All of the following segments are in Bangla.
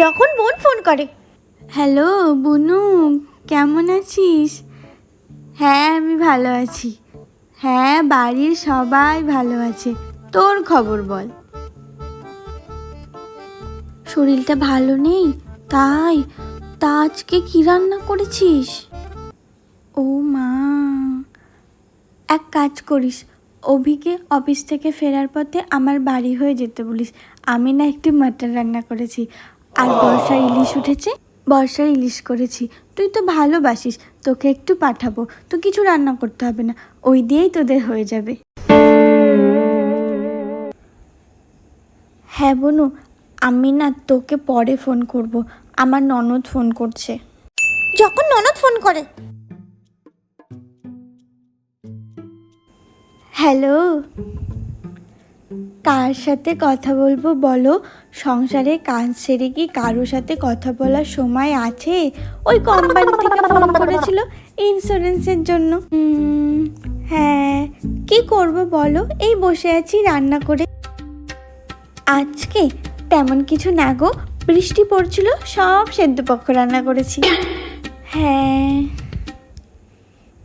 যখন বোন ফোন করে। হ্যালো বুনু, কেমন আছিস? হ্যাঁ আমি ভালো আছি। হ্যাঁ বাড়ির সবাই ভালো আছে। তোর খবর বল। শরীরটা ভালো নেই তাই? তা আজকে কি রান্না করেছিস? ও মা, এক কাজ করিস, অভিকে অফিস থেকে ফেরার পথে আমার বাড়ি হয়ে যেতে বলিস। আমি না একটু মাটন রান্না করেছি, আর বর্ষার ইলিশ উঠেছে, বর্ষার ইলিশ করেছি। তুই তো ভালোবাসিস, তোকে একটু পাঠাবো। তো কিছু রান্না করতে হবে না, ওই দিয়েই তোদের হয়ে যাবে। হ্যাঁ বনু, আমি না তোকে পরে ফোন করব, আমার ননদ ফোন করছে। যখন ননদ ফোন করে। হ্যালো, কার সাথে কথা বলবো বলো? সংসারে কাজ সেরে কি কারোর সাথে কথা বলার সময় আছে? ওই কোম্পানি থেকে ফোন করেছিল ইন্স্যুরেন্সের জন্য। হ্যাঁ, কি করব বলো, এই বসে আছি রান্না করে। আজকে তেমন কিছু না গো, বৃষ্টি পড়ছিল, সব সেদ্ধ পক্ষ রান্না করেছি। হ্যাঁ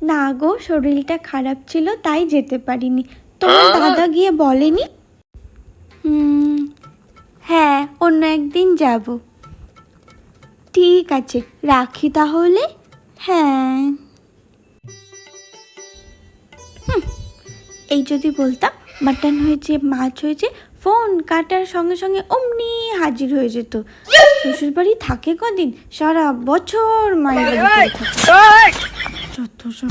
না গো, শরীরটা খারাপ ছিল তাই যেতে পারিনি। তোমার দাদা গিয়ে বলেনি? হ্যাঁ অন্য একদিন যাব। ঠিক আছে রাখি তাহলে। হ্যাঁ এই যদি বলতাম মাটন হয়েছে, মাছ হয়েছে, ফোন কাটার সঙ্গে সঙ্গে অমনি হাজির হয়ে যেত। শ্বশুর বাড়ি থাকে কদিন, সারা বছর মায়ের বাড়িতে থাকে। যত সব